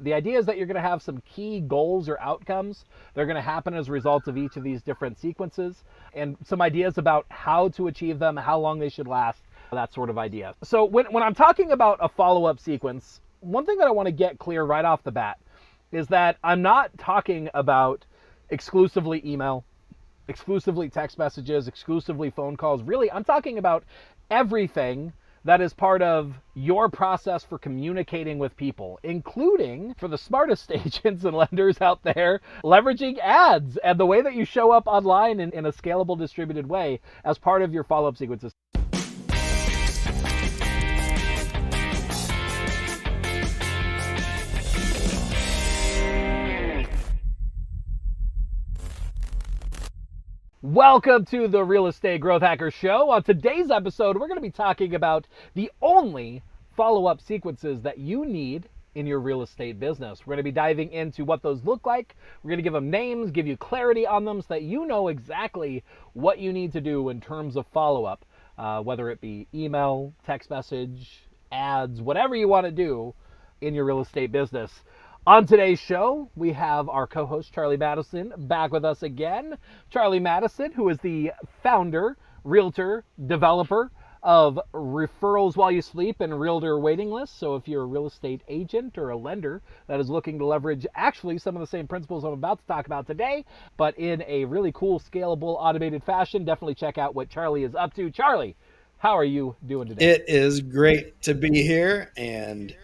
The idea is that you're going to have some key goals or outcomes. They're going to happen as a result of each of these different sequences, and some ideas about how to achieve them, how long they should last, that sort of idea. So when I'm talking about a follow-up sequence, one thing that I want to get clear right off the bat is that I'm not talking about exclusively email, exclusively text messages, exclusively phone calls. Really, I'm talking about everything that is part of your process for communicating with people, including, for the smartest agents and lenders out there, leveraging ads and the way that you show up online in a scalable, distributed way as part of your follow-up sequences. Welcome to the Real Estate Growth Hacker Show. On today's episode, we're going to be talking about the only follow-up sequences that you need in your real estate business. We're going to be diving into what those look like. We're going to give them names, give you clarity on them so that you know exactly what you need to do in terms of follow-up, whether it be email, text message, ads, whatever you want to do in your real estate business. On today's show, we have our co-host, Charlie Madison, back with us again. Charlie Madison, who is the founder, realtor, developer of Referrals While You Sleep and Realtor Waiting List. So if you're a real estate agent or a lender that is looking to leverage actually some of the same principles I'm about to talk about today, but in a really cool, scalable, automated fashion, definitely check out what Charlie is up to. Charlie, how are you doing today? It is great to be here, and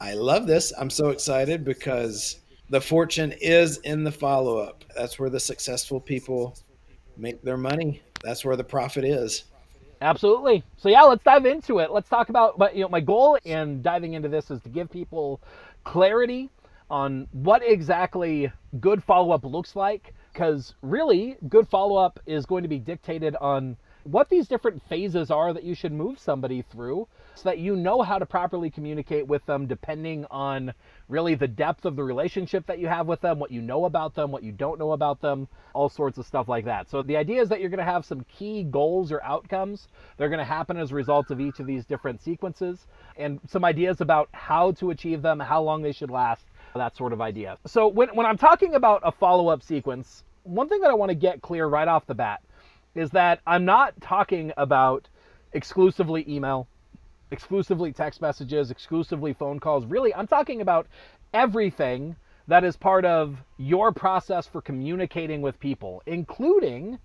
I love this. I'm so excited because the fortune is in the follow-up. That's where the successful people make their money. That's where the profit is. Absolutely. So yeah, let's dive into it. Let's talk about, but my goal in diving into this is to give people clarity on what exactly good follow-up looks like, because really good follow-up is going to be dictated on what these different phases are that you should move somebody through so that you know how to properly communicate with them depending on really the depth of the relationship that you have with them, what you know about them, what you don't know about them, all sorts of stuff like that. So the idea is that you're going to have some key goals or outcomes. They're going to happen as a result of each of these different sequences, and some ideas about how to achieve them, how long they should last, that sort of idea. So when I'm talking about a follow-up sequence, one thing that I want to get clear right off the bat is that I'm not talking about exclusively email, exclusively text messages, exclusively phone calls. Really, I'm talking about everything that is part of your process for communicating with people, including,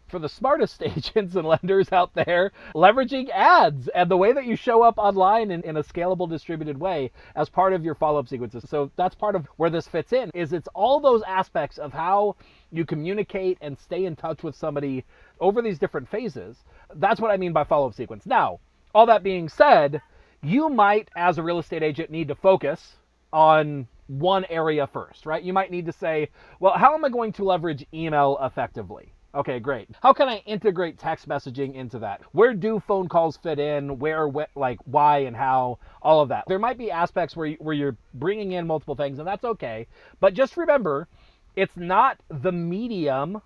for the smartest agents and lenders out there, leveraging ads and the way that you show up online in a scalable, distributed way as part of your follow-up sequences. So that's part of where this fits in, is it's all those aspects of how you communicate and stay in touch with somebody over these different phases. That's what I mean by follow-up sequence. Now, all that being said, you might, as a real estate agent, need to focus on one area first, right? You might need to say, well, how am I going to leverage email effectively? Okay, great. How can I integrate text messaging into that? Where do phone calls fit in? Where, like, why and how? All of that. There might be aspects where you're bringing in multiple things, and that's okay. But just remember, it's not the medium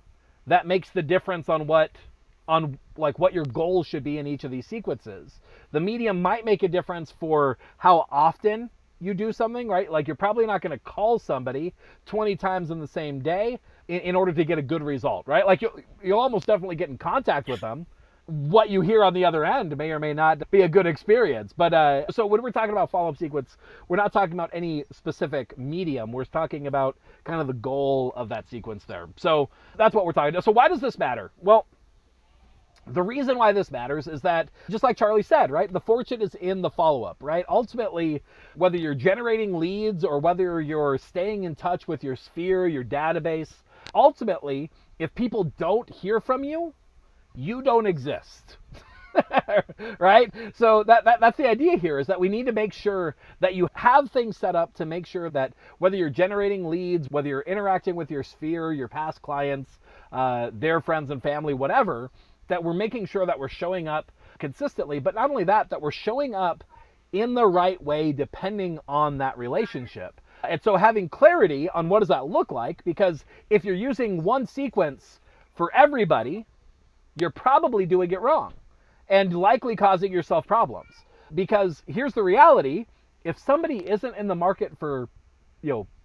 that makes the difference on what your goals should be in each of these sequences. The medium might make a difference for how often you do something, right? Like, you're probably not going to call somebody 20 times in the same day in order to get a good result, right? Like, you'll almost definitely get in contact with them. What you hear on the other end may or may not be a good experience. But so when we're talking about follow-up sequence, we're not talking about any specific medium. We're talking about kind of the goal of that sequence there. So that's what we're talking about. So why does this matter? Well, the reason why this matters is that, just like Charlie said, right, the fortune is in the follow-up, right? Ultimately, whether you're generating leads or whether you're staying in touch with your sphere, your database, ultimately, if people don't hear from you, you don't exist. Right? So that's the idea here, is that we need to make sure that you have things set up to make sure that whether you're generating leads, whether you're interacting with your sphere, your past clients, their friends and family, whatever, that we're making sure that we're showing up consistently, but not only that, that we're showing up in the right way depending on that relationship. And so having clarity on what does that look like, because if you're using one sequence for everybody, you're probably doing it wrong and likely causing yourself problems. Because here's the reality: if somebody isn't in the market for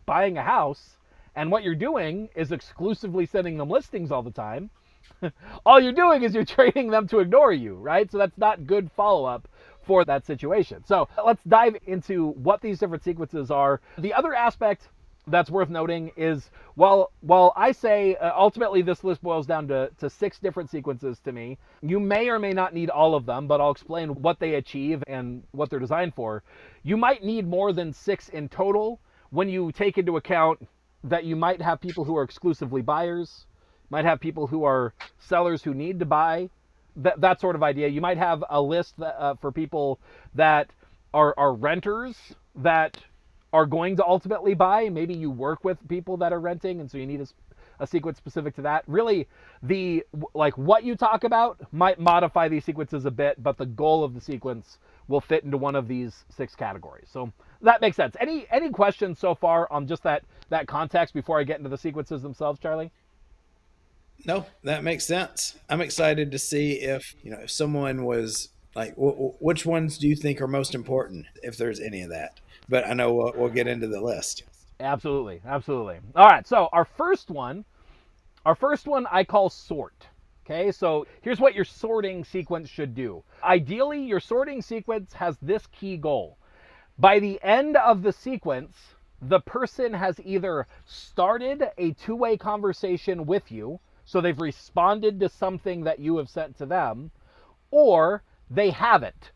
buying a house, and what you're doing is exclusively sending them listings all the time, all you're doing is you're training them to ignore you, right? So that's not good follow-up for that situation. So let's dive into what these different sequences are. The other aspect that's worth noting is while I say ultimately this list boils down to 6 different sequences to me, you may or may not need all of them, but I'll explain what they achieve and what they're designed for. You might need more than 6 in total when you take into account that you might have people who are exclusively buyers, might have people who are sellers who need to buy, that sort of idea. You might have a list for people that are renters that are going to ultimately buy. Maybe you work with people that are renting, and so you need a sequence specific to that. Really, what you talk about might modify these sequences a bit, but the goal of the sequence will fit into one of these 6 categories. So that makes sense. Any questions so far on just that context before I get into the sequences themselves, Charlie? No, that makes sense. I'm excited to see if someone was like, which ones do you think are most important, if there's any of that? But I know we'll get into the list. Absolutely, absolutely. All right, so our first one I call sort. Okay, so here's what your sorting sequence should do. Ideally, your sorting sequence has this key goal. By the end of the sequence, the person has either started a two-way conversation with you, so they've responded to something that you have sent to them, or they haven't.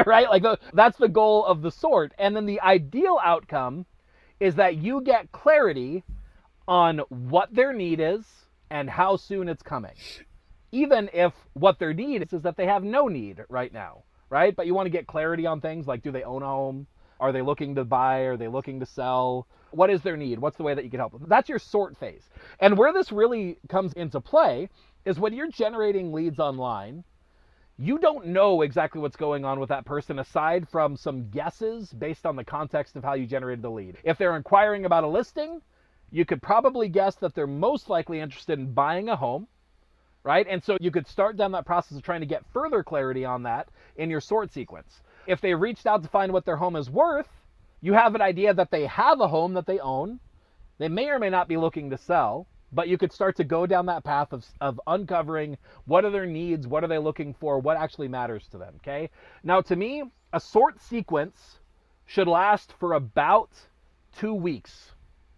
Right? That's the goal of the sort. And then the ideal outcome is that you get clarity on what their need is and how soon it's coming. Even if what their need is that they have no need right now, right? But you want to get clarity on things like, do they own a home? Are they looking to buy? Are they looking to sell? What is their need? What's the way that you can help them? That's your sort phase. And where this really comes into play is when you're generating leads online, you don't know exactly what's going on with that person aside from some guesses based on the context of how you generated the lead. If they're inquiring about a listing, you could probably guess that they're most likely interested in buying a home, right? And so you could start down that process of trying to get further clarity on that in your sort sequence. If they reached out to find what their home is worth, you have an idea that they have a home that they own. They may or may not be looking to sell, but you could start to go down that path of uncovering what are their needs, what are they looking for, what actually matters to them, okay? Now, to me, a sort sequence should last for about 2 weeks,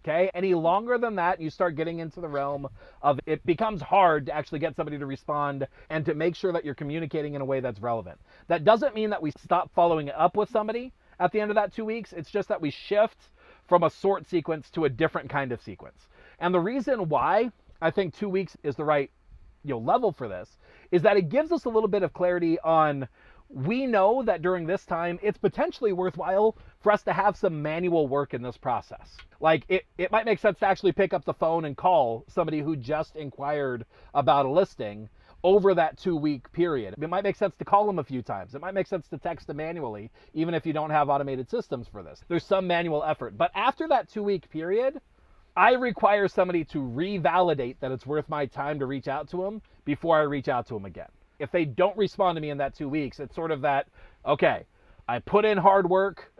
okay? Any longer than that, you start getting into the realm of it becomes hard to actually get somebody to respond and to make sure that you're communicating in a way that's relevant. That doesn't mean that we stop following up with somebody at the end of that 2 weeks. It's just that we shift from a sort sequence to a different kind of sequence. And the reason why I think 2 weeks is the right level for this is that it gives us a little bit of clarity on, we know that during this time, it's potentially worthwhile for us to have some manual work in this process. Like it might make sense to actually pick up the phone and call somebody who just inquired about a listing over that 2-week period. It might make sense to call them a few times. It might make sense to text them manually, even if you don't have automated systems for this. There's some manual effort. But after that 2-week period, I require somebody to revalidate that it's worth my time to reach out to them before I reach out to them again. If they don't respond to me in that 2 weeks, it's sort of that, okay, I put in hard work.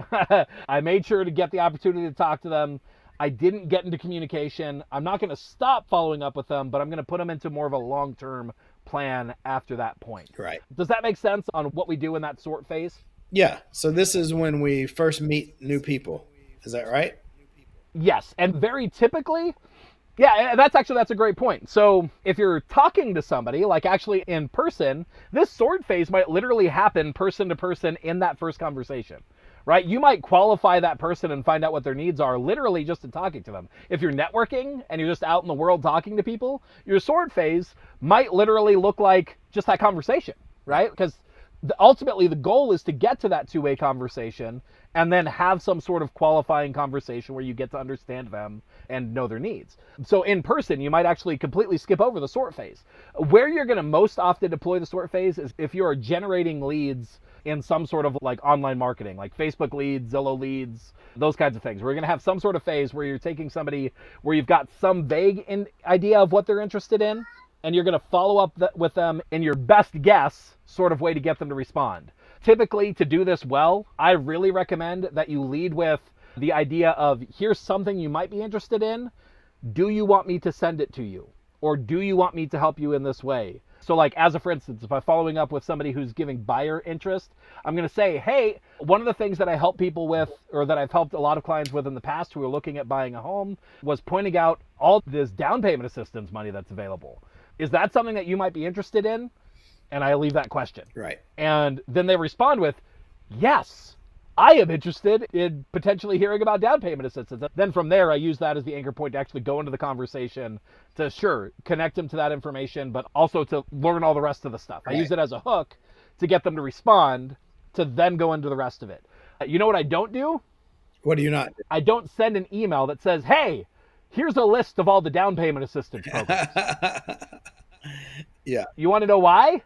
I made sure to get the opportunity to talk to them. I didn't get into communication. I'm not going to stop following up with them, but I'm going to put them into more of a long-term plan after that point. Right. Does that make sense on what we do in that sort phase? Yeah. So this is when we first meet new people. Is that right? Yes, and very typically, yeah, that's a great point. So if you're talking to somebody, like actually in person, this sort phase might literally happen person to person in that first conversation, right? You might qualify that person and find out what their needs are literally just in talking to them. If you're networking and you're just out in the world talking to people, your sort phase might literally look like just that conversation, right? Because ultimately the goal is to get to that two-way conversation and then have some sort of qualifying conversation where you get to understand them and know their needs. So in person, you might actually completely skip over the sort phase. Where you're going to most often deploy the sort phase is if you are generating leads in some sort of like online marketing, like Facebook leads, Zillow leads, those kinds of things. We're going to have some sort of phase where you're taking somebody where you've got some vague idea of what they're interested in, and you're going to follow up with them in your best guess sort of way to get them to respond. Typically, to do this well, I really recommend that you lead with The idea of, here's something you might be interested in. Do you want me to send it to you? Or do you want me to help you in this way? So like, as a for instance, if I'm following up with somebody who's giving buyer interest, I'm going to say, hey, one of the things that I help people with, or that I've helped a lot of clients with in the past who are looking at buying a home, was pointing out all this down payment assistance money that's available. Is that something that you might be interested in? And I leave that question. Right. And then they respond with, yes, I am interested in potentially hearing about down payment assistance. Then from there, I use that as the anchor point to actually go into the conversation to, sure, connect them to that information, but also to learn all the rest of the stuff. Right. I use it as a hook to get them to respond, to then go into the rest of it. You know what I don't do? What do you not do? I don't send an email that says, hey, here's a list of all the down payment assistance programs. Yeah. You want to know why?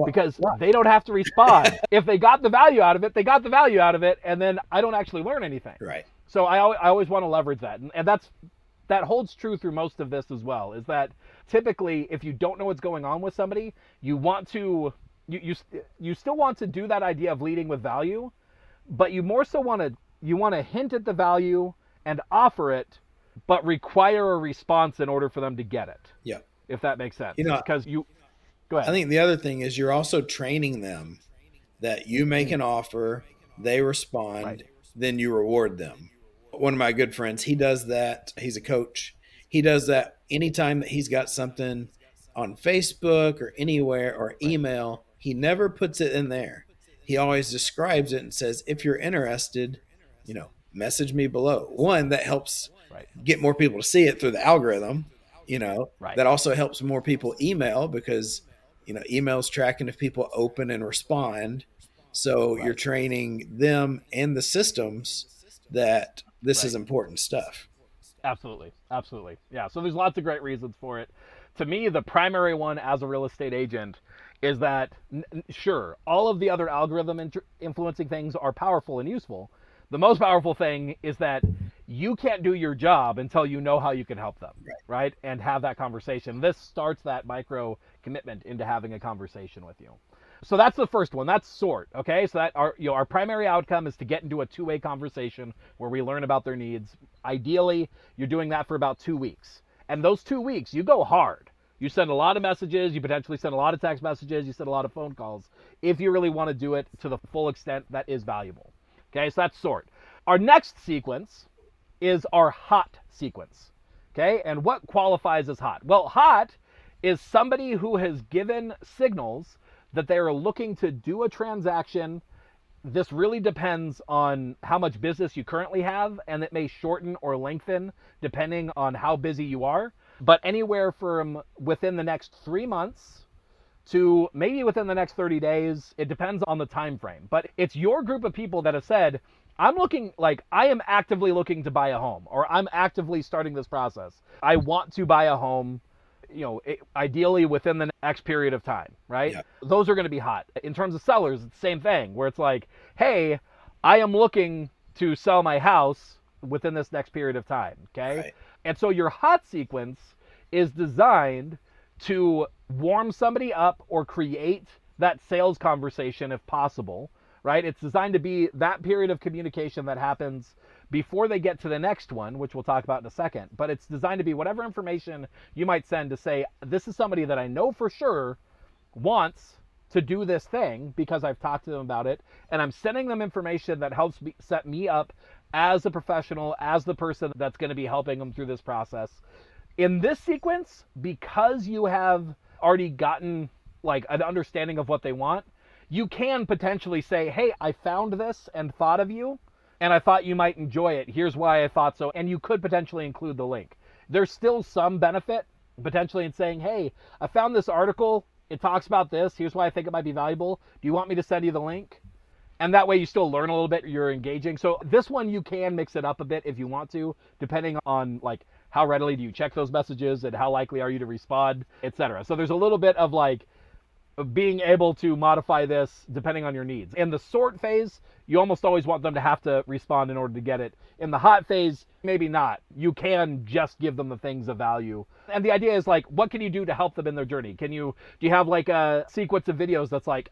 Because they don't have to respond. If they got the value out of it, they got the value out of it, and then I don't actually learn anything. Right. So I always want to leverage that, and that holds true through most of this as well. Is that typically, if you don't know what's going on with somebody, you want to you still want to do that idea of leading with value, but you more so want to hint at the value and offer it, but require a response in order for them to get it. Yeah. If that makes sense. You know, because you go ahead. I think the other thing is you're also training them that you make an offer, they respond, Right. then you reward them. One of my good friends, he does that. He's a coach. He does that anytime that he's got something on Facebook or anywhere or email. He never puts it in there. He always describes it and says, if you're interested, message me below. One, that helps Right. get more people to see it through the algorithm. Right. That also helps more people email because, email's tracking if people open and respond. So Right. you're training them and the systems that this is important stuff. Absolutely. Absolutely. Yeah. So there's lots of great reasons for it. To me, the primary one as a real estate agent is that, sure, all of the other algorithm influencing things are powerful and useful. The most powerful thing is that you can't do your job until you know how you can help them, right? And have that conversation. This starts that micro commitment into having a conversation with you. So that's the first one. That's sort, okay? So that our primary outcome is to get into a two-way conversation where we learn about their needs. Ideally, you're doing that for about 2 weeks. And those 2 weeks, you go hard. You send a lot of messages, you potentially send a lot of text messages, you send a lot of phone calls. If you really want to do it to the full extent that is valuable. Okay, so that's sort. Our next sequence is our hot sequence. Okay, and what qualifies as hot? Well, hot is somebody who has given signals that they are looking to do a transaction. This really depends on how much business you currently have, and it may shorten or lengthen depending on how busy you are. But anywhere from within the next 3 months to maybe within the next 30 days, it depends on the time frame. But it's your group of people that have said, I am actively looking to buy a home, or I'm actively starting this process. I want to buy a home, ideally within the next period of time, right? Yeah. Those are going to be hot. In terms of sellers, it's the same thing, where it's like, hey, I am looking to sell my house within this next period of time, okay? Right. And so your hot sequence is designed to warm somebody up or create that sales conversation if possible, right? It's designed to be that period of communication that happens before they get to the next one, which we'll talk about in a second. But it's designed to be whatever information you might send to say, this is somebody that I know for sure wants to do this thing because I've talked to them about it, and I'm sending them information that helps set me up as a professional, as the person that's going to be helping them through this process. In this sequence, because you have already gotten like an understanding of what they want, you can potentially say, hey, I found this and thought of you, and I thought you might enjoy it. Here's why I thought so. And you could potentially include the link. There's still some benefit potentially in saying, hey, I found this article. It talks about this. Here's why I think it might be valuable. Do you want me to send you the link? And that way you still learn a little bit. You're engaging. So this one, you can mix it up a bit if you want to, depending on like how readily do you check those messages and how likely are you to respond, etc. So there's a little bit of like being able to modify this depending on your needs. In the sort phase, you almost always want them to have to respond in order to get it. In the hot phase, maybe not. You can just give them the things of value. And the idea is like, what can you do to help them in their journey? Do you have like a sequence of videos that's like,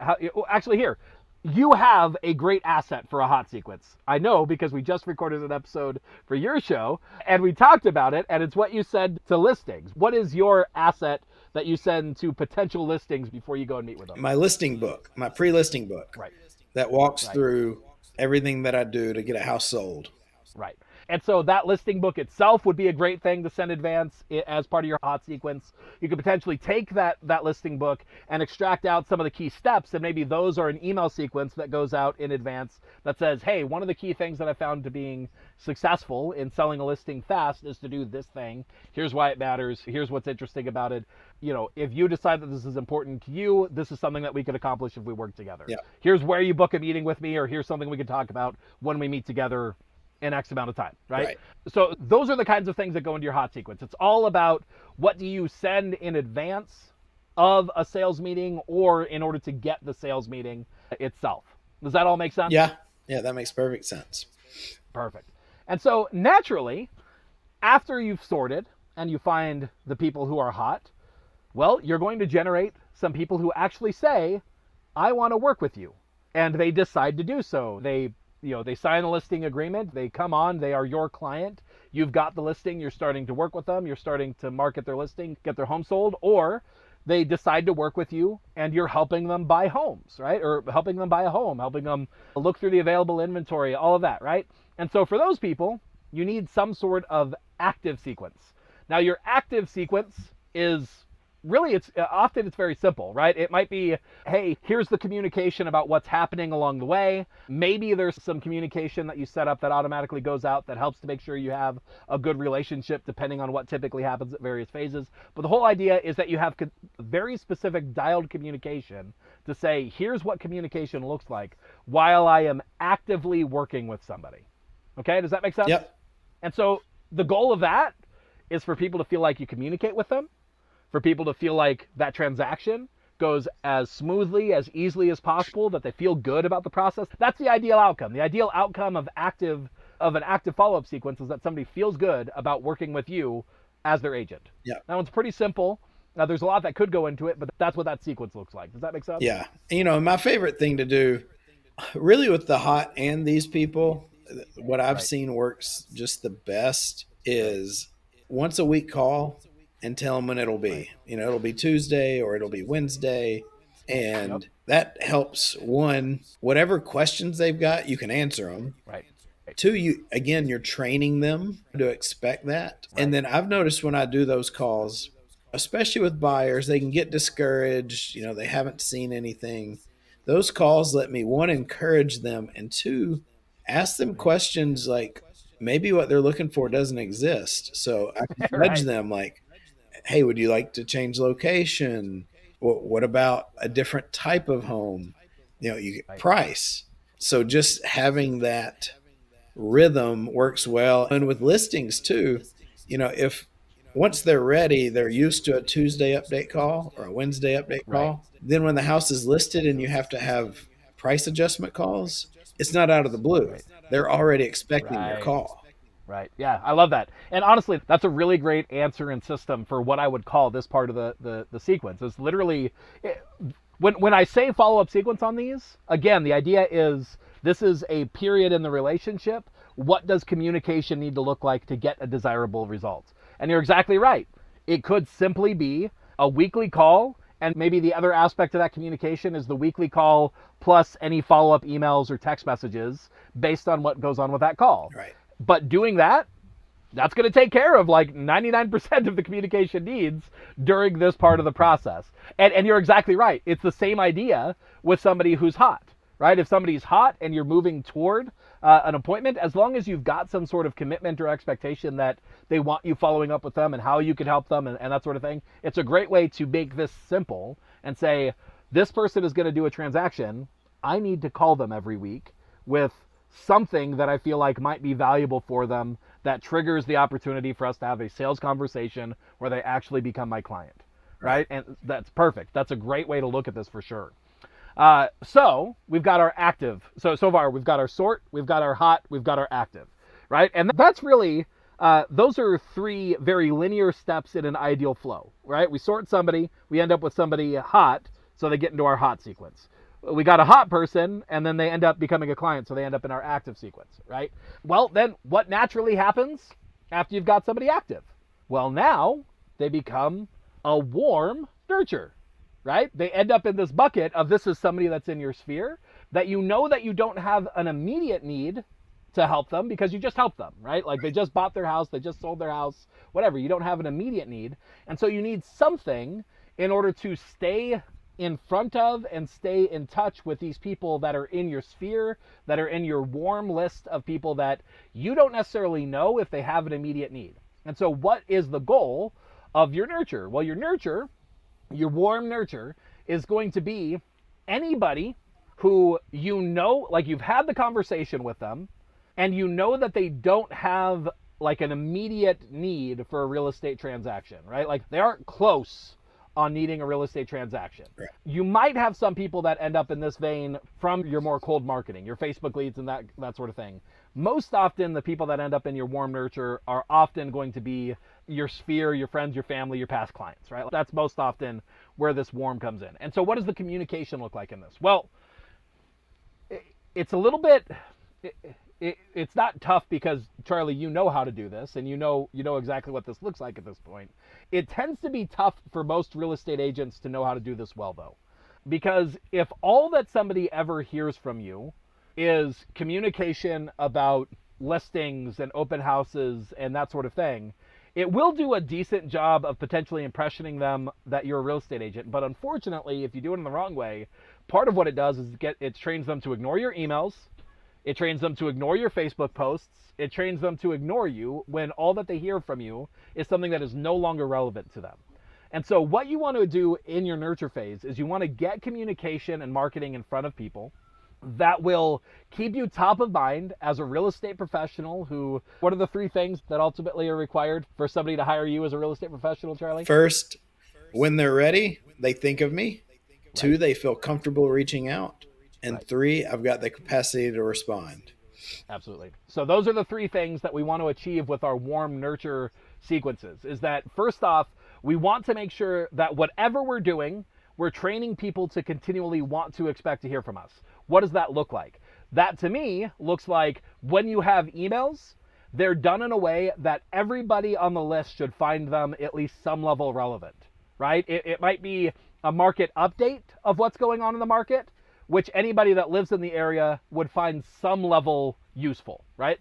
actually here, you have a great asset for a hot sequence. I know because we just recorded an episode for your show and we talked about it, and it's what you said to listings. What is your asset that you send to potential listings before you go and meet with them? My listing book, my pre-listing book Right, that walks right, through everything that I do to get a house sold. right. And so that listing book itself would be a great thing to send advance as part of your hot sequence. You could potentially take that listing book and extract out some of the key steps, and maybe those are an email sequence that goes out in advance that says, hey, one of the key things that I found to being successful in selling a listing fast is to do this thing. Here's why it matters. Here's what's interesting about it. If you decide that this is important to you, this is something that we could accomplish if we work together. Yeah. Here's where you book a meeting with me, or here's something we could talk about when we meet together in X amount of time, right? So those are the kinds of things that go into your hot sequence. It's all about what do you send in advance of a sales meeting or in order to get the sales meeting itself. Does that all make sense? Yeah, that makes perfect sense. Perfect. And so naturally, after you've sorted and you find the people who are hot, well, you're going to generate some people who actually say, I want to work with you. And they decide to do so. They sign a listing agreement, they come on, they are your client, you've got the listing, you're starting to work with them, you're starting to market their listing, get their home sold, or they decide to work with you and you're helping them buy homes, right? Or helping them buy a home, helping them look through the available inventory, all of that, right? And so for those people, you need some sort of active sequence. Now your active sequence is really, it's very simple, right? It might be, hey, here's the communication about what's happening along the way. Maybe there's some communication that you set up that automatically goes out that helps to make sure you have a good relationship depending on what typically happens at various phases. But the whole idea is that you have very specific dialed communication to say, here's what communication looks like while I am actively working with somebody. Okay, does that make sense? Yep. And so the goal of that is for people to feel like you communicate with them, for people to feel like that transaction goes as smoothly, as easily as possible, that they feel good about the process. That's the ideal outcome. The ideal outcome of an active follow-up sequence is that somebody feels good about working with you as their agent. Yeah. Now, it's pretty simple. Now, there's a lot that could go into it, but that's what that sequence looks like. Does that make sense? Yeah. My favorite thing to do, really with the hot and these people, what I've seen works just the best is once a week call and tell them when it'll be. It'll be Tuesday or it'll be Wednesday. And that helps, one, whatever questions they've got, you can answer them. Right. Two, you're training them to expect that. Right. And then I've noticed when I do those calls, especially with buyers, they can get discouraged. They haven't seen anything. Those calls let me, one, encourage them, and two, ask them questions like maybe what they're looking for doesn't exist. So I can nudge them like, hey, would you like to change location? What about a different type of home? You get price. So just having that rhythm works well. And with listings too, if once they're ready, they're used to a Tuesday update call or a Wednesday update call. Then when the house is listed and you have to have price adjustment calls, it's not out of the blue. They're already expecting your call. Right. Yeah, I love that. And honestly, that's a really great answer and system for what I would call this part of the sequence. It's literally, when I say follow-up sequence on these, again, the idea is this is a period in the relationship. What does communication need to look like to get a desirable result? And you're exactly right. It could simply be a weekly call, and maybe the other aspect of that communication is the weekly call plus any follow-up emails or text messages based on what goes on with that call. Right. But doing that's going to take care of like 99% of the communication needs during this part of the process. And you're exactly right. It's the same idea with somebody who's hot, right? If somebody's hot and you're moving toward an appointment, as long as you've got some sort of commitment or expectation that they want you following up with them and how you can help them and that sort of thing, it's a great way to make this simple and say, this person is going to do a transaction. I need to call them every week with something that I feel like might be valuable for them that triggers the opportunity for us to have a sales conversation where they actually become my client, right? And that's perfect. That's a great way to look at this for sure. So we've got our active. So far we've got our sort, we've got our hot, we've got our active, right? And that's really, those are three very linear steps in an ideal flow, right? We sort somebody, we end up with somebody hot, so they get into our hot sequence. we got a hot person, and then they end up becoming a client, so they end up in our active sequence, right? Well, then what naturally happens after you've got somebody active? Well, now they become a warm nurture, right? They end up in this bucket of this is somebody that's in your sphere that you know that you don't have an immediate need to help them because you just help them, right? Like they just bought their house, they just sold their house, whatever. You don't have an immediate need. And so you need something in order to stay in front of and stay in touch with these people that are in your sphere, that are in your warm list of people that you don't necessarily know if they have an immediate need. And so what is the goal of your nurture? Well, your nurture, your warm nurture, is going to be anybody who you know, like you've had the conversation with them, and you know that they don't have like an immediate need for a real estate transaction, right? Like they aren't close on needing a real estate transaction. Right. You might have some people that end up in this vein from your more cold marketing, your Facebook leads and that sort of thing. Most often, the people that end up in your warm nurture are often going to be your sphere, your friends, your family, your past clients, right? That's most often where this warm comes in. And so what does the communication look like in this? Well, it's a little bit... It's not tough because, Charlie, you know how to do this, and you know exactly what this looks like at this point. It tends to be tough for most real estate agents to know how to do this well, though. Because if all that somebody ever hears from you is communication about listings and open houses and that sort of thing, it will do a decent job of potentially impressioning them that you're a real estate agent. But unfortunately, if you do it in the wrong way, part of what it does is it trains them to ignore your emails. It trains them to ignore your Facebook posts. It trains them to ignore you when all that they hear from you is something that is no longer relevant to them. And so what you want to do in your nurture phase is you want to get communication and marketing in front of people that will keep you top of mind as a real estate professional who, what are the three things that ultimately are required for somebody to hire you as a real estate professional, Charlie? First, when they're ready, they think of me. Right. 2, they feel comfortable reaching out. And right. 3, I've got the capacity to respond. Absolutely. So those are the three things that we want to achieve with our warm nurture sequences, is that first off, we want to make sure that whatever we're doing, we're training people to continually want to expect to hear from us. What does that look like? That to me looks like when you have emails, they're done in a way that everybody on the list should find them at least some level relevant, right? It might be a market update of what's going on in the market, which anybody that lives in the area would find some level useful, right?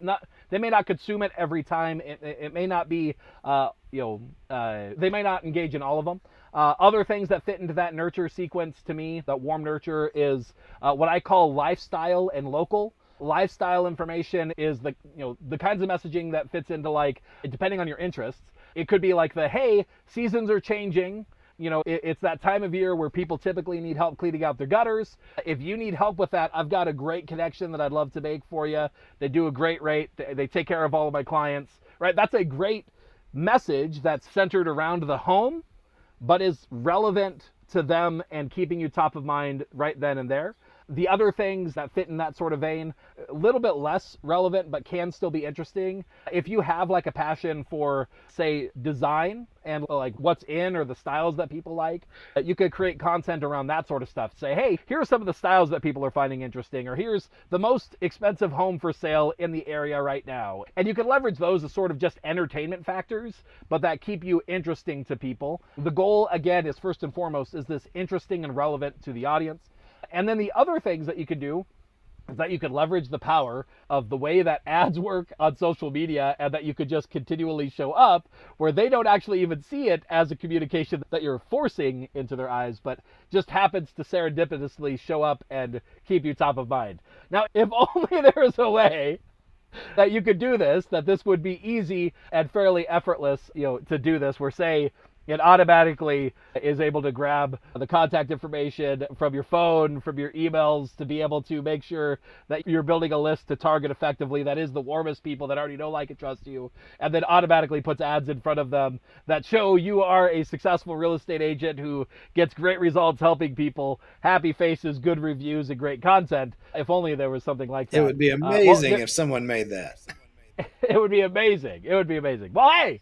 They may not consume it every time. It may not be, they may not engage in all of them. Other things that fit into that nurture sequence to me, that warm nurture, is what I call lifestyle and local. Lifestyle information is the kinds of messaging that fits into, like, depending on your interests. It could be like hey, seasons are changing. It's that time of year where people typically need help cleaning out their gutters. If you need help with that, I've got a great connection that I'd love to make for you. They do a great rate. They take care of all of my clients, right? That's a great message that's centered around the home, but is relevant to them and keeping you top of mind right then and there. The other things that fit in that sort of vein, a little bit less relevant, but can still be interesting. If you have like a passion for, say, design and like what's in or the styles that people like, you could create content around that sort of stuff. Say, hey, here are some of the styles that people are finding interesting, or here's the most expensive home for sale in the area right now. And you can leverage those as sort of just entertainment factors, but that keep you interesting to people. The goal, again, is first and foremost, is this interesting and relevant to the audience. And then the other things that you could do is that you could leverage the power of the way that ads work on social media, and that you could just continually show up where they don't actually even see it as a communication that you're forcing into their eyes, but just happens to serendipitously show up and keep you top of mind. Now, if only there was a way that you could do this, that this would be easy and fairly effortless, to do this, where, say, it automatically is able to grab the contact information from your phone, from your emails, to be able to make sure that you're building a list to target effectively that is the warmest people that already know, like, and trust you, and then automatically puts ads in front of them that show you are a successful real estate agent who gets great results helping people, happy faces, good reviews, and great content. If only there was something like that. It would be amazing if someone made that. It would be amazing. It would be amazing. Well, hey!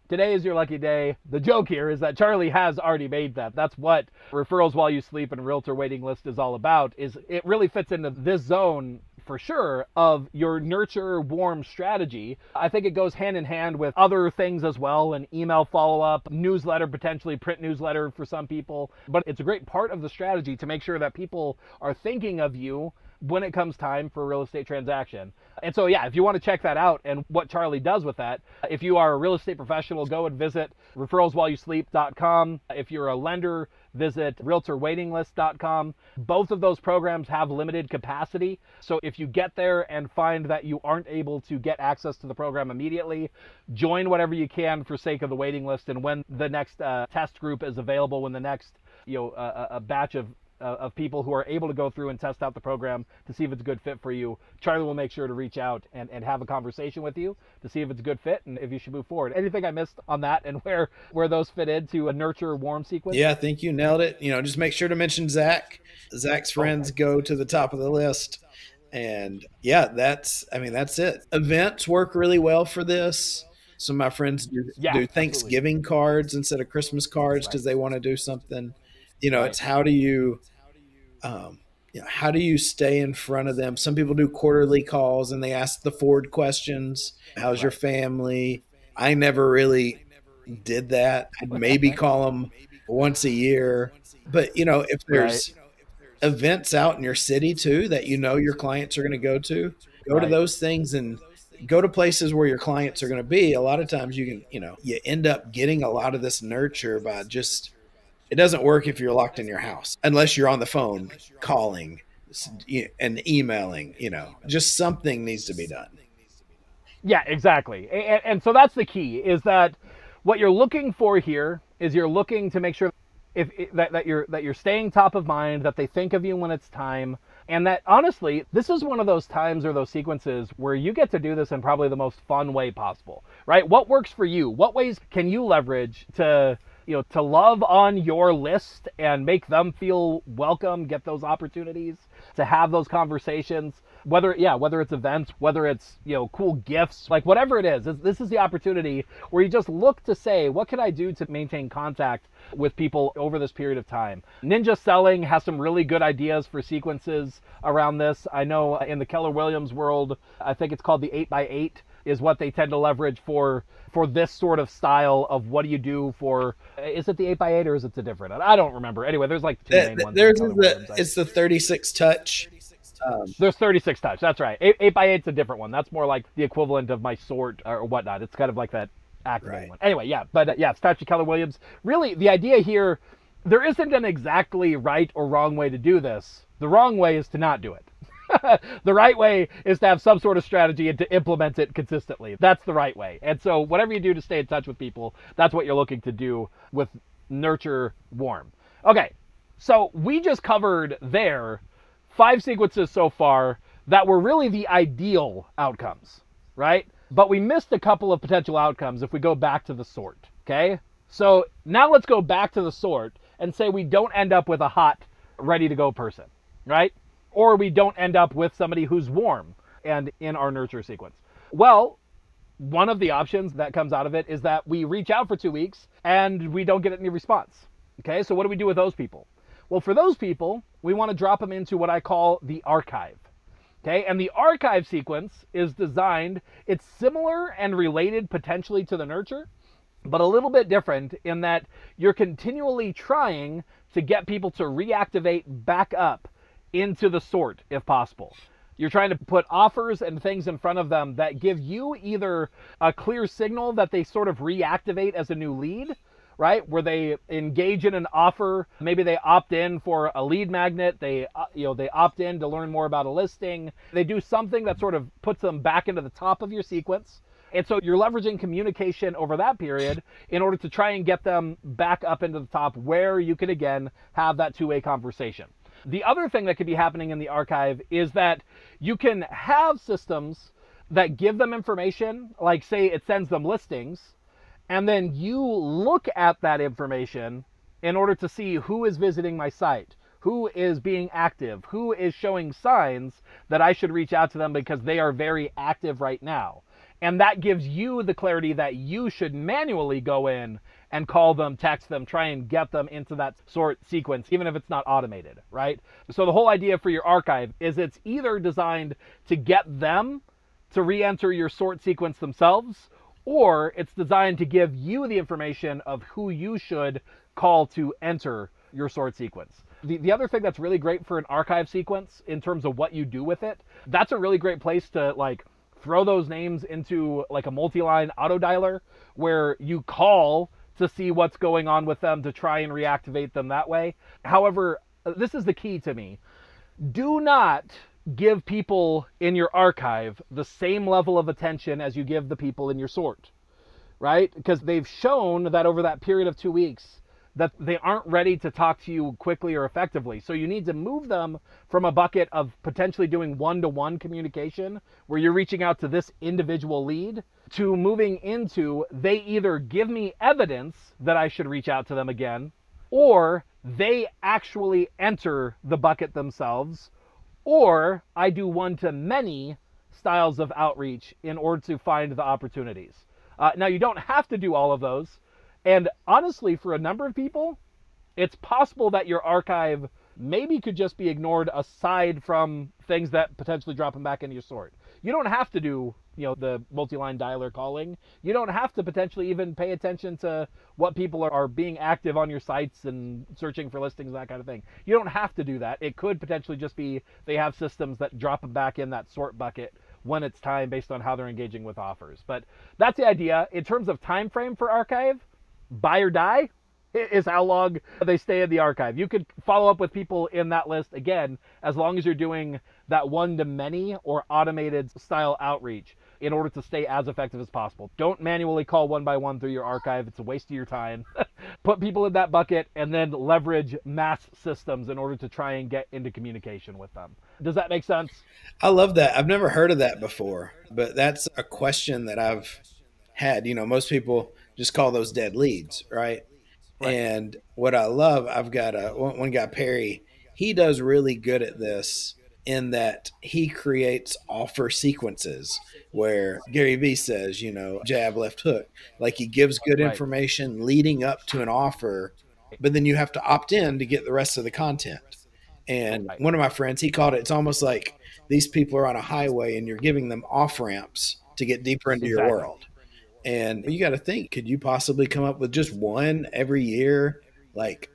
Today is your lucky day. The joke here is that Charlie has already made that. That's what referrals while you sleep and realtor waiting list is all about. Is it really fits into this zone for sure of your nurture warm strategy. I think it goes hand in hand with other things as well, an email follow-up, newsletter, potentially print newsletter for some people. But it's a great part of the strategy to make sure that people are thinking of you when it comes time for a real estate transaction. And so, yeah, if you want to check that out and what Charlie does with that, if you are a real estate professional, go and visit referralswhileyousleep.com. If you're a lender, visit realtorwaitinglist.com. Both of those programs have limited capacity. So if you get there and find that you aren't able to get access to the program immediately, join whatever you can for sake of the waiting list. And when the next test group is available, when the next a batch of people who are able to go through and test out the program to see if it's a good fit for you, Charlie will make sure to reach out and have a conversation with you to see if it's a good fit and if you should move forward. Anything I missed on that and where those fit into a nurture warm sequence? Yeah, I think you nailed it. Just make sure to mention Zach. Zach's friends go to the top of the list. And yeah, that's it. Events work really well for this. Some of my friends do Thanksgiving absolutely. cards instead of Christmas cards because they want to do something. Right. It's um, how do you stay in front of them? Some people do quarterly calls and they ask the Ford questions. How's your Right. family? I never really did that. I'd maybe call them once a year. But, if Right. there's events out in your city too that your clients are going to go to Right. those things and go to places where your clients are going to be. A lot of times you end up getting a lot of this nurture by just it doesn't work if you're locked in your house unless you're on the phone calling and emailing. Just something needs to be done. Yeah, exactly. And so that's the key is that what you're looking for here is you're looking to make sure that you're staying top of mind, that they think of you when it's time, and that honestly, this is one of those times or those sequences where you get to do this in probably the most fun way possible, right? What works for you? What ways can you leverage to love on your list and make them feel welcome, get those opportunities to have those conversations, whether it's events, whether it's cool gifts, like whatever it is. This is the opportunity where you just look to say, what can I do to maintain contact with people over this period of time? Ninja Selling has some really good ideas for sequences around this. I know in the Keller Williams world, I think it's called the 8x8 is what they tend to leverage for this sort of style of what do you do for, is it the 8x8 or is it the different? I don't remember. Anyway, there's like two main ones. There's it's the 36 touch. There's 36 touch. That's right. 8x8's a different one. That's more like the equivalent of my sort or whatnot. It's kind of like that activating one. Anyway, yeah. But yeah, it's touch to Keller Williams. Really, the idea here, there isn't an exactly right or wrong way to do this. The wrong way is to not do it. The right way is to have some sort of strategy and to implement it consistently. That's the right way. And so whatever you do to stay in touch with people, that's what you're looking to do with nurture warm. Okay, so we just covered there 5 sequences so far that were really the ideal outcomes, right? But we missed a couple of potential outcomes if we go back to the sort, okay? So now let's go back to the sort and say we don't end up with a hot, ready to go person, right? Or we don't end up with somebody who's warm and in our nurture sequence. Well, one of the options that comes out of it is that we reach out for 2 weeks and we don't get any response. Okay, so what do we do with those people? Well, for those people, we want to drop them into what I call the archive. Okay, and the archive sequence is designed, it's similar and related potentially to the nurture, but a little bit different in that you're continually trying to get people to reactivate back up into the sort if possible. You're trying to put offers and things in front of them that give you either a clear signal that they sort of reactivate as a new lead, right? Where they engage in an offer, maybe they opt in for a lead magnet, they opt in to learn more about a listing. They do something that sort of puts them back into the top of your sequence. And so you're leveraging communication over that period in order to try and get them back up into the top where you can again have that two-way conversation. The other thing that could be happening in the archive is that you can have systems that give them information, like say it sends them listings, and then you look at that information in order to see who is visiting my site, who is being active, who is showing signs that I should reach out to them because they are very active right now. And that gives you the clarity that you should manually go in and call them, text them, try and get them into that sort sequence, even if it's not automated, right? So the whole idea for your archive is it's either designed to get them to re-enter your sort sequence themselves, or it's designed to give you the information of who you should call to enter your sort sequence. The other thing that's really great for an archive sequence in terms of what you do with it, that's a really great place to like throw those names into like a multi-line auto dialer where you call to see what's going on with them to try and reactivate them that way. However, this is the key to me. Do not give people in your archive the same level of attention as you give the people in your sort, right? Because they've shown that over that period of 2 weeks that they aren't ready to talk to you quickly or effectively. So you need to move them from a bucket of potentially doing one-to-one communication where you're reaching out to this individual lead to moving into they either give me evidence that I should reach out to them again, or they actually enter the bucket themselves, or I do one-to-many styles of outreach in order to find the opportunities. Now, you don't have to do all of those. And honestly, for a number of people, it's possible that your archive maybe could just be ignored aside from things that potentially drop them back into your sort. You don't have to do, the multi-line dialer calling. You don't have to potentially even pay attention to what people are being active on your sites and searching for listings and that kind of thing. You don't have to do that. It could potentially just be they have systems that drop them back in that sort bucket when it's time based on how they're engaging with offers. But that's the idea. In terms of time frame for archive, buy or die is how long they stay in the archive. You could follow up with people in that list again, as long as you're doing that one-to-many or automated style outreach in order to stay as effective as possible. Don't manually call one by one through your archive. It's a waste of your time. Put people in that bucket and then leverage mass systems in order to try and get into communication with them. Does that make sense? I love that. I've never heard of that before, but that's a question that I've had. Most people just call those dead leads, right? Right. And what I love, I've got one guy, Perry. He does really good at this in that he creates offer sequences where Gary Vee says, jab, left hook. Like he gives good Right. information leading up to an offer, but then you have to opt in to get the rest of the content. And Right. one of my friends, he called it's almost like these people are on a highway and you're giving them off ramps to get deeper into your Exactly. world. And you got to think, could you possibly come up with just one every year, like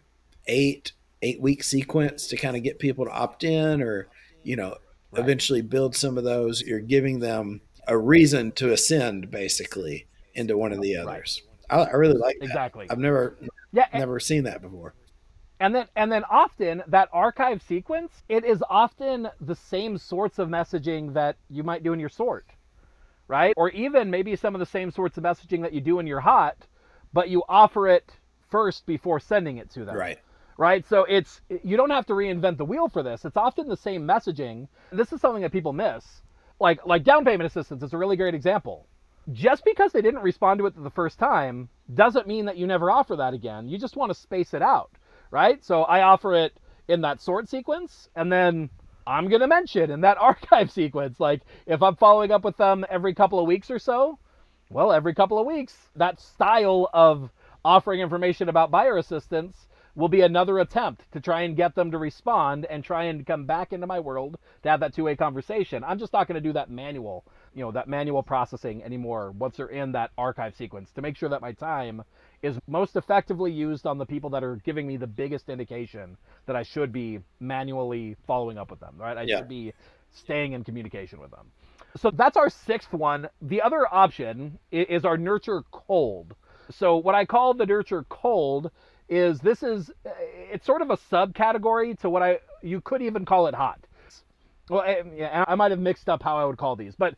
8-week sequence to kind of get people to opt in, or, Right. eventually build some of those? You're giving them a reason to ascend basically into one of the Right. others. I really like that. Exactly. I've never, Yeah. never seen that before. And then often that archive sequence, it is often the same sorts of messaging that you might do in your sort, right? Or even maybe some of the same sorts of messaging that you do in your hot, but you offer it first before sending it to them. Right. Right? So you don't have to reinvent the wheel for this. It's often the same messaging. This is something that people miss. Like down payment assistance is a really great example. Just because they didn't respond to it the first time doesn't mean that you never offer that again. You just want to space it out, right? So I offer it in that sort sequence, and then I'm going to mention in that archive sequence. Like if I'm following up with them every couple of weeks or so, well, every couple of weeks, that style of offering information about buyer assistance will be another attempt to try and get them to respond and try and come back into my world to have that two-way conversation. I'm just not going to do that manual processing anymore once they're in that archive sequence, to make sure that my time is most effectively used on the people that are giving me the biggest indication that I should be manually following up with them, right? I Yeah. should be staying in communication with them. So that's our sixth one. The other option is our nurture cold. So what I call the nurture cold is it's sort of a subcategory to what you could even call it hot. Well, I might have mixed up how I would call these, but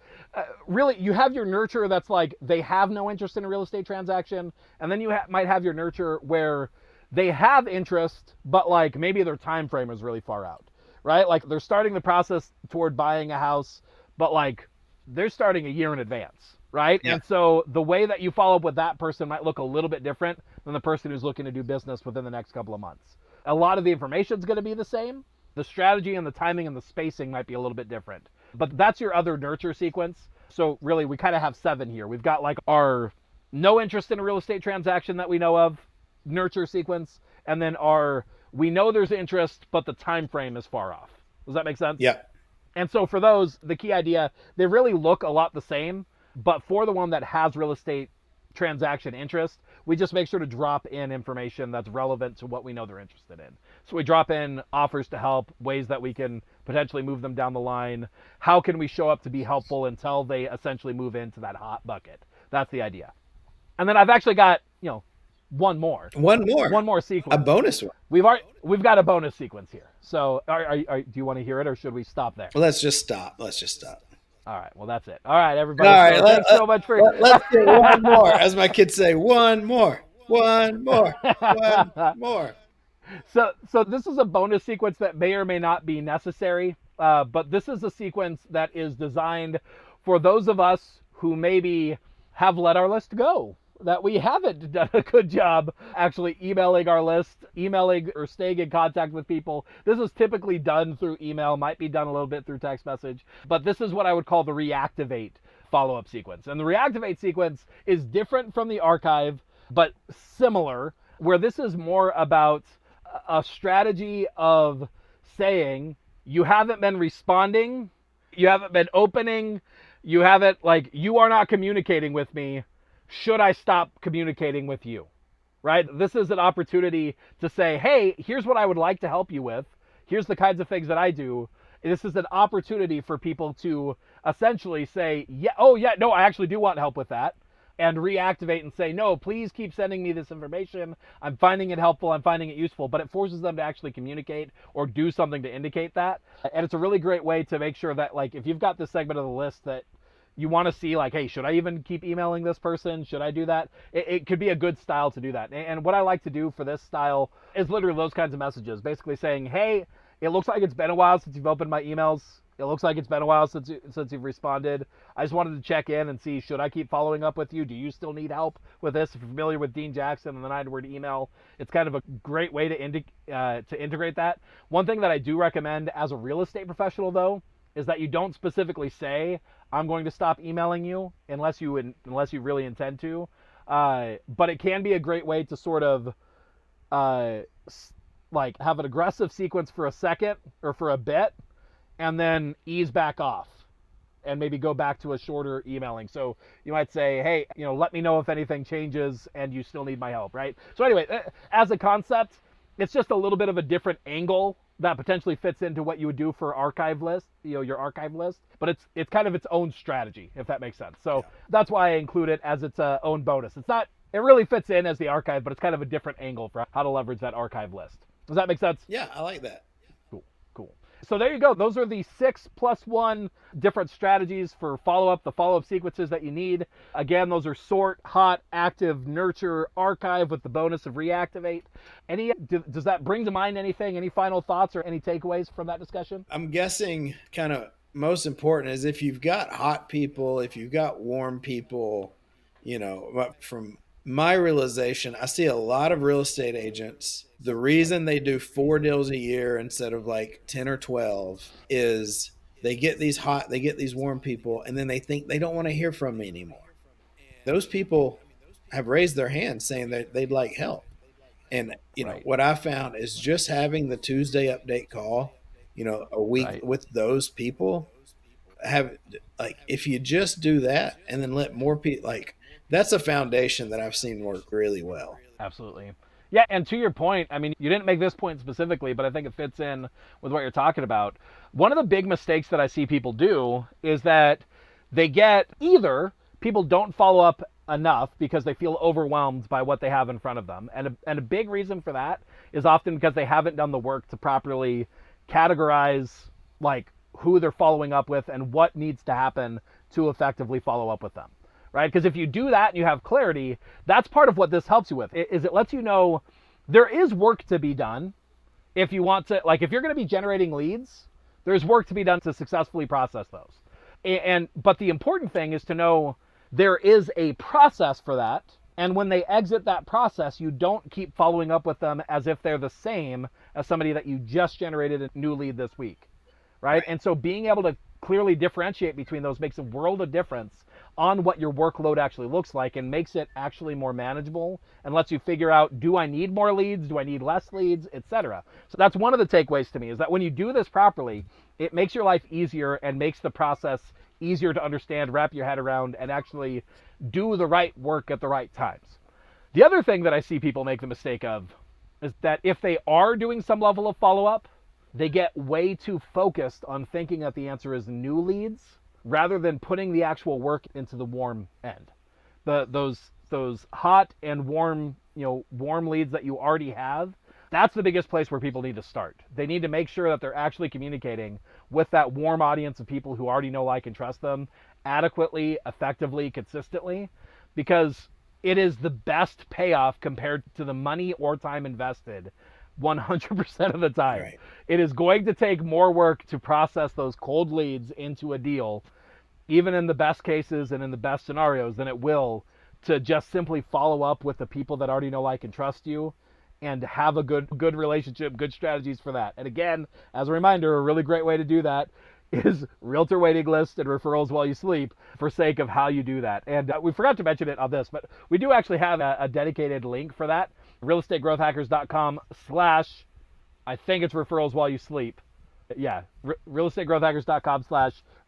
really you have your nurture that's like they have no interest in a real estate transaction, and then you might have your nurture where they have interest, but like maybe their time frame is really far out, right? Like they're starting the process toward buying a house, but like they're starting a year in advance, right? Yeah. And so the way that you follow up with that person might look a little bit different than the person who's looking to do business within the next couple of months. A lot of the information is going to be the same. The strategy and the timing and the spacing might be a little bit different. But that's your other nurture sequence. So really, we kind of have 7 here. We've got like our no interest in a real estate transaction that we know of, nurture sequence, and then our we know there's interest, but the time frame is far off. Does that make sense? Yeah. And so for those, the key idea, they really look a lot the same, but for the one that has real estate transaction interest, we just make sure to drop in information that's relevant to what we know they're interested in. So we drop in offers to help, ways that we can potentially move them down the line. How can we show up to be helpful until they essentially move into that hot bucket? That's the idea. And then I've actually got, one more sequence. A bonus one. We've got a bonus sequence here. So do you want to hear it, or should we stop there? Well, let's just stop. All right. Well, that's it. All right, everybody. All right. Thanks so much for. Let's get one more, as my kids say. One more. One more. One more. So this is a bonus sequence that may or may not be necessary, but this is a sequence that is designed for those of us who maybe have let our list go, that we haven't done a good job actually emailing our list, emailing or staying in contact with people. This is typically done through email, might be done a little bit through text message, but this is what I would call the reactivate follow-up sequence. And the reactivate sequence is different from the archive, but similar, where this is more about a strategy of saying, you haven't been responding, you haven't been opening, you haven't, you are not communicating with me. Should I stop communicating with you? Right? This is an opportunity to say, hey, here's what I would like to help you with. Here's the kinds of things that I do. This is an opportunity for people to essentially say, yeah, oh yeah, no, I actually do want help with that. And reactivate and say, no, please keep sending me this information. I'm finding it helpful. I'm finding it useful. But it forces them to actually communicate or do something to indicate that. And it's a really great way to make sure that, if you've got this segment of the list that you want to see, hey, should I even keep emailing this person? Should I do that? It could be a good style to do that. And what I like to do for this style is literally those kinds of messages, basically saying, hey, it looks like it's been a while since you've opened my emails. It looks like it's been a while since you've responded. I just wanted to check in and see, should I keep following up with you? Do you still need help with this? If you're familiar with Dean Jackson and the 9-word email, it's kind of a great way to integrate that. One thing that I do recommend as a real estate professional, though, is that you don't specifically say, I'm going to stop emailing you unless you really intend to. But it can be a great way to sort of have an aggressive sequence for a second or for a bit, and then ease back off and maybe go back to a shorter emailing. So you might say, hey, let me know if anything changes and you still need my help, right? So anyway, as a concept, it's just a little bit of a different angle that potentially fits into what you would do for archive list, your archive list, but it's kind of its own strategy, if that makes sense. So that's why I include it as its own bonus. It really fits in as the archive, but it's kind of a different angle for how to leverage that archive list. Does that make sense? Yeah, I like that. Cool. So there you go. Those are the 6+1 different strategies for the follow-up sequences that you need. Again, those are sort, hot, active, nurture, archive with the bonus of reactivate. Does that bring to mind anything? Any final thoughts or any takeaways from that discussion? I'm guessing kind of most important is if you've got hot people, if you've got warm people, from my realization, I see a lot of real estate agents. The reason they do 4 deals a year instead of 10 or 12 is they get these warm people, and then they think they don't want to hear from me anymore. Those people have raised their hands saying that they'd like help. And, what I found is just having the Tuesday update call, a week with those people if you just do that and then let more people, that's a foundation that I've seen work really well. Absolutely. Yeah, and to your point, you didn't make this point specifically, but I think it fits in with what you're talking about. One of the big mistakes that I see people do is that either people don't follow up enough because they feel overwhelmed by what they have in front of them. And a big reason for that is often because they haven't done the work to properly categorize who they're following up with and what needs to happen to effectively follow up with them. Right? Because if you do that and you have clarity, that's part of what this helps you with. Is it lets you know there is work to be done. If you want to, if you're going to be generating leads, there's work to be done to successfully process those. But the important thing is to know there is a process for that. And when they exit that process, you don't keep following up with them as if they're the same as somebody that you just generated a new lead this week. Right? And so being able to clearly differentiate between those makes a world of difference on what your workload actually looks like, and makes it actually more manageable, and lets you figure out, do I need more leads? Do I need less leads? Etc. So that's one of the takeaways to me, is that when you do this properly, it makes your life easier and makes the process easier to understand, wrap your head around, and actually do the right work at the right times. The other thing that I see people make the mistake of is that if they are doing some level of follow-up, they get way too focused on thinking that the answer is new leads rather than putting the actual work into the warm end. Those hot and warm, warm leads that you already have, that's the biggest place where people need to start. They need to make sure that they're actually communicating with that warm audience of people who already know, like, and trust them adequately, effectively, consistently, because it is the best payoff compared to the money or time invested 100% of the time. Right. It is going to take more work to process those cold leads into a deal, even in the best cases and in the best scenarios, than it will to just simply follow up with the people that already know, like, and trust you, and have a good relationship, good strategies for that. And again, as a reminder, a really great way to do that is realtor waiting list and referrals while you sleep, for sake of how you do that. And we forgot to mention it on this, but we do actually have a dedicated link for that. realestategrowthhackers.com/ I think it's referrals while you sleep. Yeah, realestategrowthhackers.com/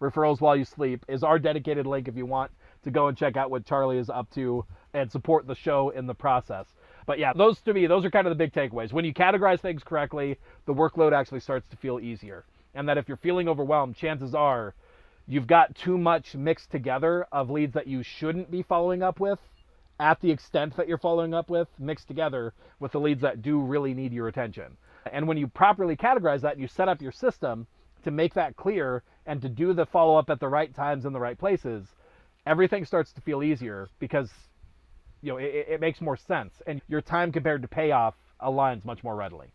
referrals while you sleep is our dedicated link if you want to go and check out what Charlie is up to and support the show in the process. But yeah, those to me, those are kind of the big takeaways. When you categorize things correctly, the workload actually starts to feel easier. And that if you're feeling overwhelmed, chances are you've got too much mixed together of leads that you shouldn't be following up with at the extent that you're following up with, mixed together with the leads that do really need your attention. And when you properly categorize that, and you set up your system to make that clear and to do the follow-up at the right times in the right places, everything starts to feel easier, because it makes more sense, and your time compared to payoff aligns much more readily.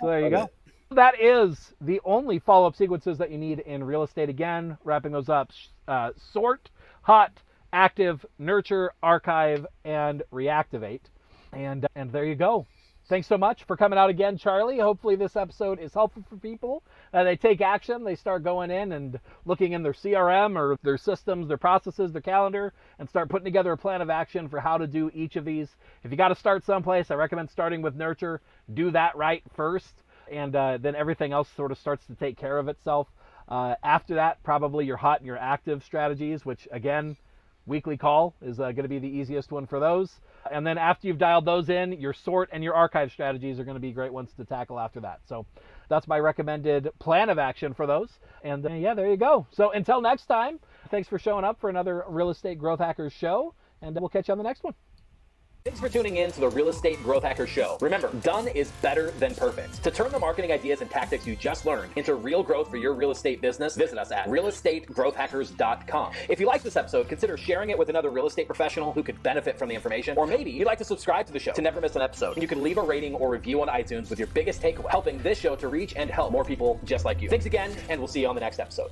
So there you go. That is the only follow-up sequences that you need in real estate. Again, wrapping those up: sort, hot, active, nurture, archive, and reactivate. And there you go. Thanks so much for coming out again, Charlie. Hopefully this episode is helpful for people. They take action. They start going in and looking in their CRM or their systems, their processes, their calendar, and start putting together a plan of action for how to do each of these. If you got to start someplace, I recommend starting with nurture. Do that right first, and then everything else sort of starts to take care of itself. After that, probably your hot and your active strategies, which again, weekly call is going to be the easiest one for those. And then after you've dialed those in, your sort and your archive strategies are going to be great ones to tackle after that. So that's my recommended plan of action for those. And yeah, there you go. So until next time, thanks for showing up for another Real Estate Growth Hackers show, and we'll catch you on the next one. Thanks for tuning in to the Real Estate Growth Hacker Show. Remember, done is better than perfect. To turn the marketing ideas and tactics you just learned into real growth for your real estate business, visit us at realestategrowthhackers.com. If you like this episode, consider sharing it with another real estate professional who could benefit from the information. Or maybe you'd like to subscribe to the show to never miss an episode. And you can leave a rating or review on iTunes with your biggest takeaway, helping this show to reach and help more people just like you. Thanks again, and we'll see you on the next episode.